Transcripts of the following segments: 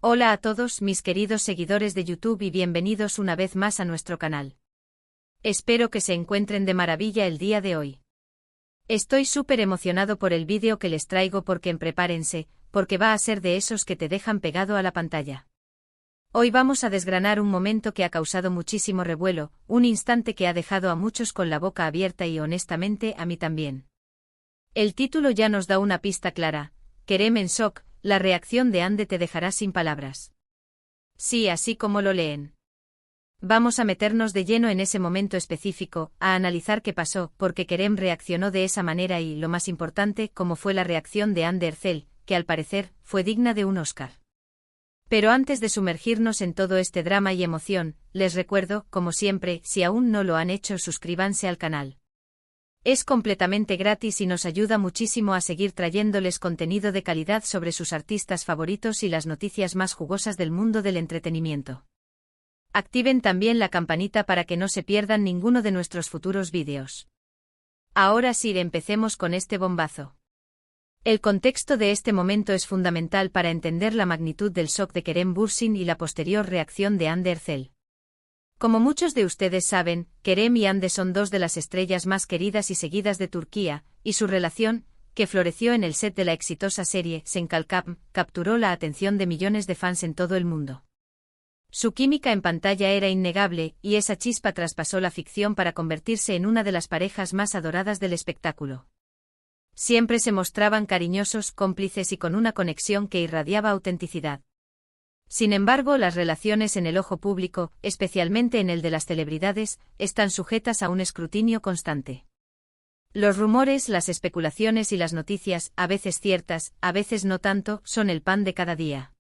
Hola a todos mis queridos seguidores de YouTube y bienvenidos una vez más a nuestro canal. Espero que se encuentren de maravilla el día de hoy. Estoy súper emocionado por el vídeo que les traigo prepárense, porque va a ser de esos que te dejan pegado a la pantalla. Hoy vamos a desgranar un momento que ha causado muchísimo revuelo, un instante que ha dejado a muchos con la boca abierta y honestamente a mí también. El título ya nos da una pista clara: Kerem en shock. La reacción de Ande te dejará sin palabras. Sí, así como lo leen. Vamos a meternos de lleno en ese momento específico, a analizar qué pasó, porque Kerem reaccionó de esa manera y, lo más importante, cómo fue la reacción de Ande Erçel, que al parecer, fue digna de un Oscar. Pero antes de sumergirnos en todo este drama y emoción, les recuerdo, como siempre, si aún no lo han hecho, suscríbanse al canal. Es completamente gratis y nos ayuda muchísimo a seguir trayéndoles contenido de calidad sobre sus artistas favoritos y las noticias más jugosas del mundo del entretenimiento. Activen también la campanita para que no se pierdan ninguno de nuestros futuros vídeos. Ahora sí, empecemos con este bombazo. El contexto de este momento es fundamental para entender la magnitud del shock de Kerem Bürsin y la posterior reacción de Hande Erçel. Como muchos de ustedes saben, Kerem y Hande son dos de las estrellas más queridas y seguidas de Turquía, y su relación, que floreció en el set de la exitosa serie Sen Kalkam, capturó la atención de millones de fans en todo el mundo. Su química en pantalla era innegable, y esa chispa traspasó la ficción para convertirse en una de las parejas más adoradas del espectáculo. Siempre se mostraban cariñosos, cómplices y con una conexión que irradiaba autenticidad. Sin embargo, las relaciones en el ojo público, especialmente en el de las celebridades, están sujetas a un escrutinio constante. Los rumores, las especulaciones y las noticias, a veces ciertas, a veces no tanto, son el pan de cada día.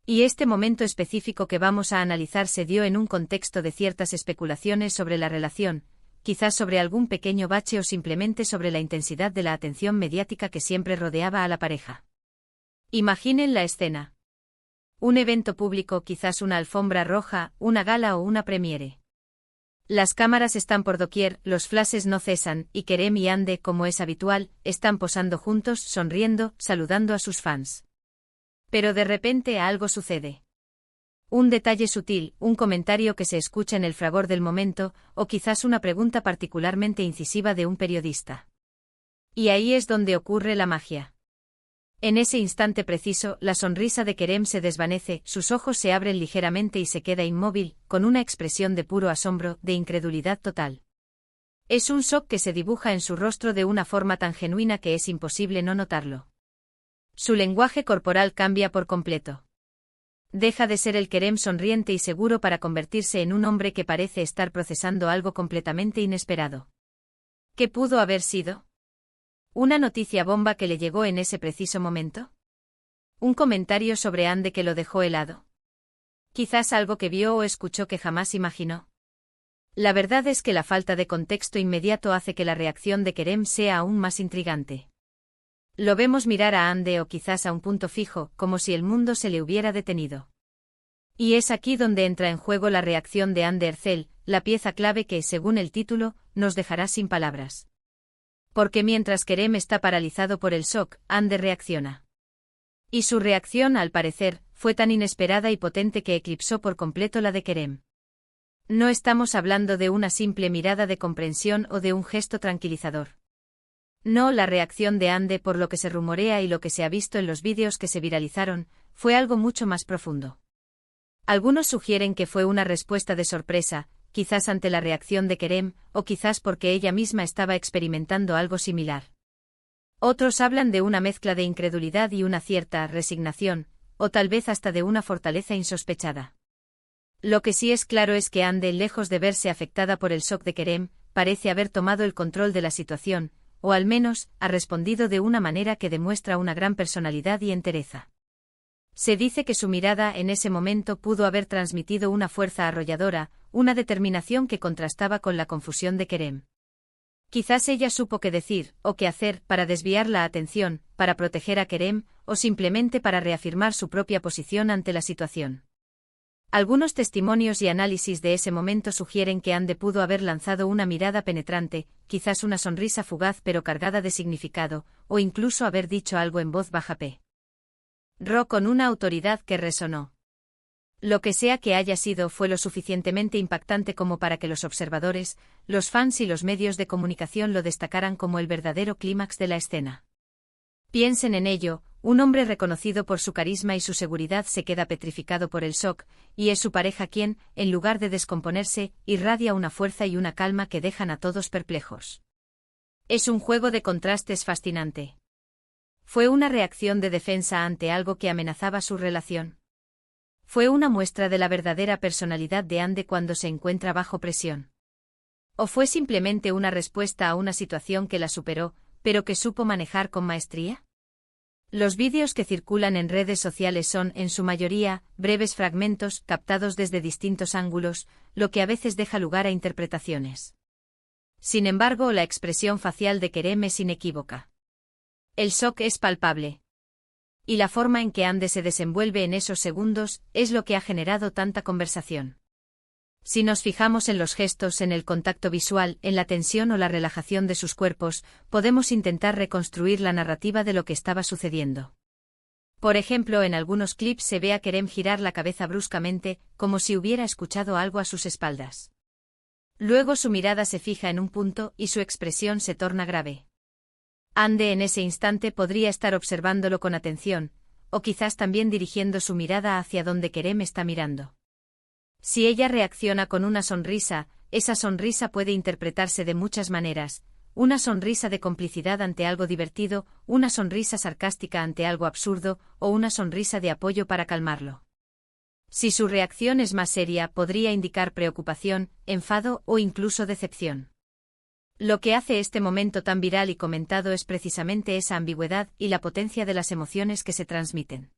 Y este momento específico que vamos a analizar se dio en un contexto de ciertas especulaciones sobre la relación, quizás sobre algún pequeño bache o simplemente sobre la intensidad de la atención mediática que siempre rodeaba a la pareja. Imaginen la escena. Un evento público, quizás una alfombra roja, una gala o una premiere. Las cámaras están por doquier, los flashes no cesan, y Kerem y Hande, como es habitual, están posando juntos, sonriendo, saludando a sus fans. Pero de repente algo sucede. Un detalle sutil, un comentario que se escucha en el fragor del momento, o quizás una pregunta particularmente incisiva de un periodista. Y ahí es donde ocurre la magia. En ese instante preciso, la sonrisa de Kerem se desvanece, sus ojos se abren ligeramente y se queda inmóvil, con una expresión de puro asombro, de incredulidad total. Es un shock que se dibuja en su rostro de una forma tan genuina que es imposible no notarlo. Su lenguaje corporal cambia por completo. Deja de ser el Kerem sonriente y seguro para convertirse en un hombre que parece estar procesando algo completamente inesperado. ¿Qué pudo haber sido? ¿Una noticia bomba que le llegó en ese preciso momento? ¿Un comentario sobre Hande que lo dejó helado? ¿Quizás algo que vio o escuchó que jamás imaginó? La verdad es que la falta de contexto inmediato hace que la reacción de Kerem sea aún más intrigante. Lo vemos mirar a Hande o quizás a un punto fijo, como si el mundo se le hubiera detenido. Y es aquí donde entra en juego la reacción de Hande Erçel, la pieza clave que, según el título, nos dejará sin palabras. Porque mientras Kerem está paralizado por el shock, Hande reacciona. Y su reacción, al parecer, fue tan inesperada y potente que eclipsó por completo la de Kerem. No estamos hablando de una simple mirada de comprensión o de un gesto tranquilizador. No, la reacción de Hande, por lo que se rumorea y lo que se ha visto en los vídeos que se viralizaron, fue algo mucho más profundo. Algunos sugieren que fue una respuesta de sorpresa, quizás ante la reacción de Kerem, o quizás porque ella misma estaba experimentando algo similar. Otros hablan de una mezcla de incredulidad y una cierta resignación, o tal vez hasta de una fortaleza insospechada. Lo que sí es claro es que Hande, lejos de verse afectada por el shock de Kerem, parece haber tomado el control de la situación, o al menos, ha respondido de una manera que demuestra una gran personalidad y entereza. Se dice que su mirada en ese momento pudo haber transmitido una fuerza arrolladora, una determinación que contrastaba con la confusión de Kerem. Quizás ella supo qué decir, o qué hacer, para desviar la atención, para proteger a Kerem, o simplemente para reafirmar su propia posición ante la situación. Algunos testimonios y análisis de ese momento sugieren que Hande pudo haber lanzado una mirada penetrante, quizás una sonrisa fugaz pero cargada de significado, o incluso haber dicho algo en voz baja. Con una autoridad que resonó. Lo que sea que haya sido fue lo suficientemente impactante como para que los observadores, los fans y los medios de comunicación lo destacaran como el verdadero clímax de la escena. Piensen en ello, un hombre reconocido por su carisma y su seguridad se queda petrificado por el shock, y es su pareja quien, en lugar de descomponerse, irradia una fuerza y una calma que dejan a todos perplejos. Es un juego de contrastes fascinante. Fue una reacción de defensa ante algo que amenazaba su relación. Fue una muestra de la verdadera personalidad de Ande cuando se encuentra bajo presión. ¿O fue simplemente una respuesta a una situación que la superó, pero que supo manejar con maestría? Los vídeos que circulan en redes sociales son, en su mayoría, breves fragmentos captados desde distintos ángulos, lo que a veces deja lugar a interpretaciones. Sin embargo, la expresión facial de Kerem es inequívoca. El shock es palpable. Y la forma en que Ande se desenvuelve en esos segundos es lo que ha generado tanta conversación. Si nos fijamos en los gestos, en el contacto visual, en la tensión o la relajación de sus cuerpos, podemos intentar reconstruir la narrativa de lo que estaba sucediendo. Por ejemplo, en algunos clips se ve a Kerem girar la cabeza bruscamente, como si hubiera escuchado algo a sus espaldas. Luego su mirada se fija en un punto y su expresión se torna grave. Ande en ese instante podría estar observándolo con atención, o quizás también dirigiendo su mirada hacia donde Kerem está mirando. Si ella reacciona con una sonrisa, esa sonrisa puede interpretarse de muchas maneras: una sonrisa de complicidad ante algo divertido, una sonrisa sarcástica ante algo absurdo, o una sonrisa de apoyo para calmarlo. Si su reacción es más seria, podría indicar preocupación, enfado o incluso decepción. Lo que hace este momento tan viral y comentado es precisamente esa ambigüedad y la potencia de las emociones que se transmiten.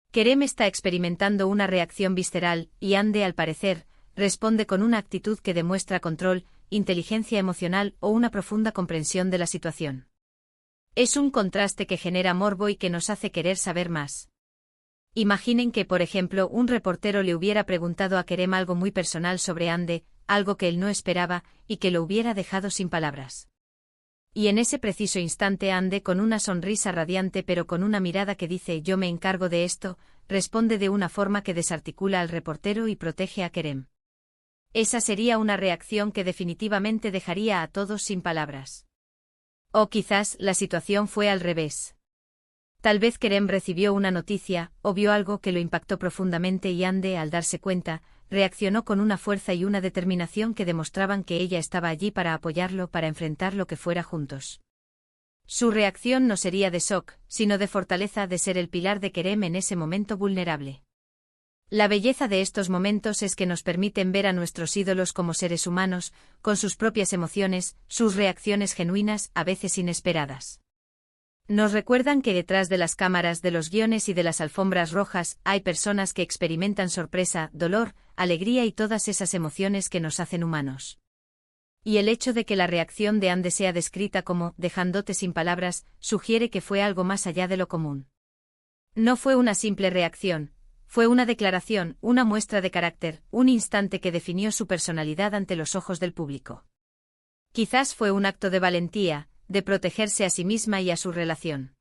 Kerem está experimentando una reacción visceral, y Ande, al parecer, responde con una actitud que demuestra control, inteligencia emocional o una profunda comprensión de la situación. Es un contraste que genera morbo y que nos hace querer saber más. Imaginen que, por ejemplo, un reportero le hubiera preguntado a Kerem algo muy personal sobre Ande, algo que él no esperaba, y que lo hubiera dejado sin palabras. Y en ese preciso instante Ande, con una sonrisa radiante pero con una mirada que dice «yo me encargo de esto», responde de una forma que desarticula al reportero y protege a Kerem. Esa sería una reacción que definitivamente dejaría a todos sin palabras. O quizás la situación fue al revés. Tal vez Kerem recibió una noticia, o vio algo que lo impactó profundamente y Ande, al darse cuenta, reaccionó con una fuerza y una determinación que demostraban que ella estaba allí para apoyarlo, para enfrentar lo que fuera juntos. Su reacción no sería de shock, sino de fortaleza, de ser el pilar de Kerem en ese momento vulnerable. La belleza de estos momentos es que nos permiten ver a nuestros ídolos como seres humanos, con sus propias emociones, sus reacciones genuinas, a veces inesperadas. Nos recuerdan que detrás de las cámaras, de los guiones y de las alfombras rojas, hay personas que experimentan sorpresa, dolor, alegría y todas esas emociones que nos hacen humanos. Y el hecho de que la reacción de Ande sea descrita como «dejándote sin palabras» sugiere que fue algo más allá de lo común. No fue una simple reacción, fue una declaración, una muestra de carácter, un instante que definió su personalidad ante los ojos del público. Quizás fue un acto de valentía, de protegerse a sí misma y a su relación.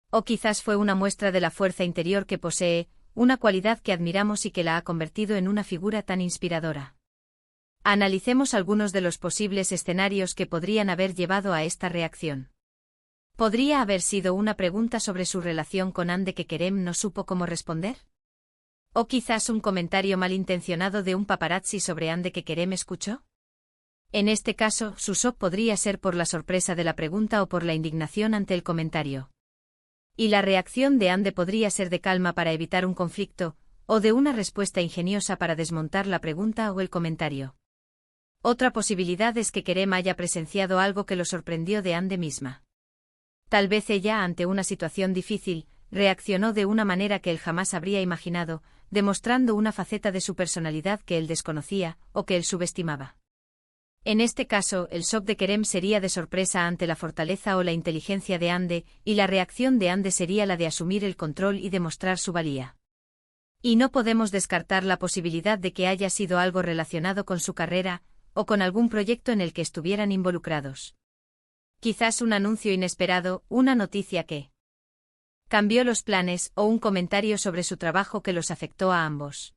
O quizás fue una muestra de la fuerza interior que posee, una cualidad que admiramos y que la ha convertido en una figura tan inspiradora. Analicemos algunos de los posibles escenarios que podrían haber llevado a esta reacción. ¿Podría haber sido una pregunta sobre su relación con Ande que Kerem no supo cómo responder? ¿O quizás un comentario malintencionado de un paparazzi sobre Ande que Kerem escuchó? En este caso, su shock podría ser por la sorpresa de la pregunta o por la indignación ante el comentario. Y la reacción de Ande podría ser de calma para evitar un conflicto, o de una respuesta ingeniosa para desmontar la pregunta o el comentario. Otra posibilidad es que Kerem haya presenciado algo que lo sorprendió de Ande misma. Tal vez ella, ante una situación difícil, reaccionó de una manera que él jamás habría imaginado, demostrando una faceta de su personalidad que él desconocía, o que él subestimaba. En este caso, el shock de Kerem sería de sorpresa ante la fortaleza o la inteligencia de Ande, y la reacción de Ande sería la de asumir el control y demostrar su valía. Y no podemos descartar la posibilidad de que haya sido algo relacionado con su carrera, o con algún proyecto en el que estuvieran involucrados. Quizás un anuncio inesperado, una noticia que cambió los planes o un comentario sobre su trabajo que los afectó a ambos.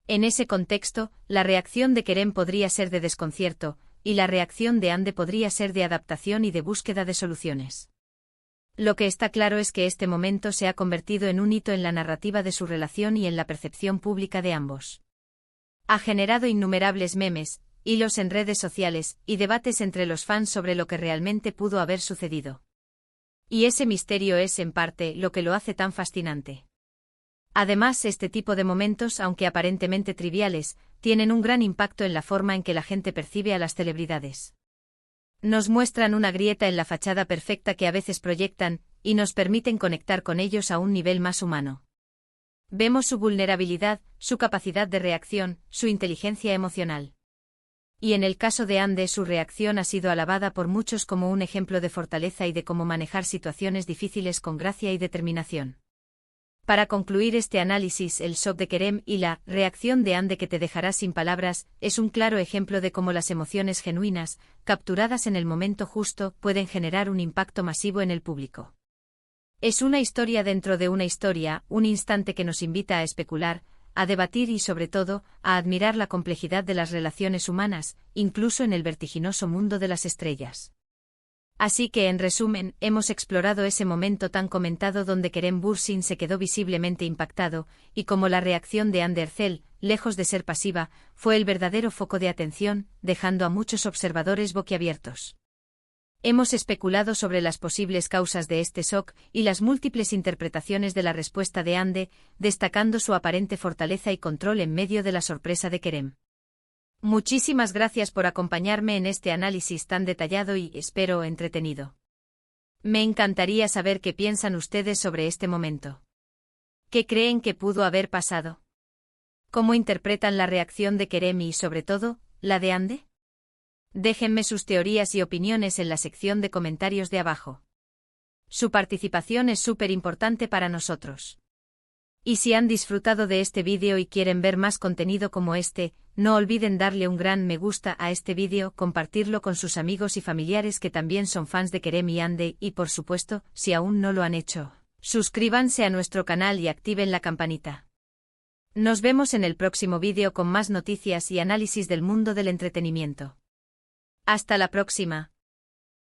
En ese contexto, la reacción de Kerem podría ser de desconcierto, y la reacción de Hande podría ser de adaptación y de búsqueda de soluciones. Lo que está claro es que este momento se ha convertido en un hito en la narrativa de su relación y en la percepción pública de ambos. Ha generado innumerables memes, hilos en redes sociales y debates entre los fans sobre lo que realmente pudo haber sucedido. Y ese misterio es, en parte, lo que lo hace tan fascinante. Además, este tipo de momentos, aunque aparentemente triviales, tienen un gran impacto en la forma en que la gente percibe a las celebridades. Nos muestran una grieta en la fachada perfecta que a veces proyectan, y nos permiten conectar con ellos a un nivel más humano. Vemos su vulnerabilidad, su capacidad de reacción, su inteligencia emocional. Y en el caso de Hande, su reacción ha sido alabada por muchos como un ejemplo de fortaleza y de cómo manejar situaciones difíciles con gracia y determinación. Para concluir este análisis, el shock de Kerem y la reacción de Hande que te dejará sin palabras es un claro ejemplo de cómo las emociones genuinas, capturadas en el momento justo, pueden generar un impacto masivo en el público. Es una historia dentro de una historia, un instante que nos invita a especular, a debatir y sobre todo, a admirar la complejidad de las relaciones humanas, incluso en el vertiginoso mundo de las estrellas. Así que, en resumen, hemos explorado ese momento tan comentado donde Kerem Bürsin se quedó visiblemente impactado, y cómo la reacción de Hande Erçel, lejos de ser pasiva, fue el verdadero foco de atención, dejando a muchos observadores boquiabiertos. Hemos especulado sobre las posibles causas de este shock y las múltiples interpretaciones de la respuesta de Hande, destacando su aparente fortaleza y control en medio de la sorpresa de Kerem. Muchísimas gracias por acompañarme en este análisis tan detallado y, espero, entretenido. Me encantaría saber qué piensan ustedes sobre este momento. ¿Qué creen que pudo haber pasado? ¿Cómo interpretan la reacción de Kerem y, sobre todo, la de Hande? Déjenme sus teorías y opiniones en la sección de comentarios de abajo. Su participación es súper importante para nosotros. Y si han disfrutado de este vídeo y quieren ver más contenido como este, no olviden darle un gran me gusta a este vídeo, compartirlo con sus amigos y familiares que también son fans de Kerem y Hande y, por supuesto, si aún no lo han hecho, suscríbanse a nuestro canal y activen la campanita. Nos vemos en el próximo vídeo con más noticias y análisis del mundo del entretenimiento. Hasta la próxima.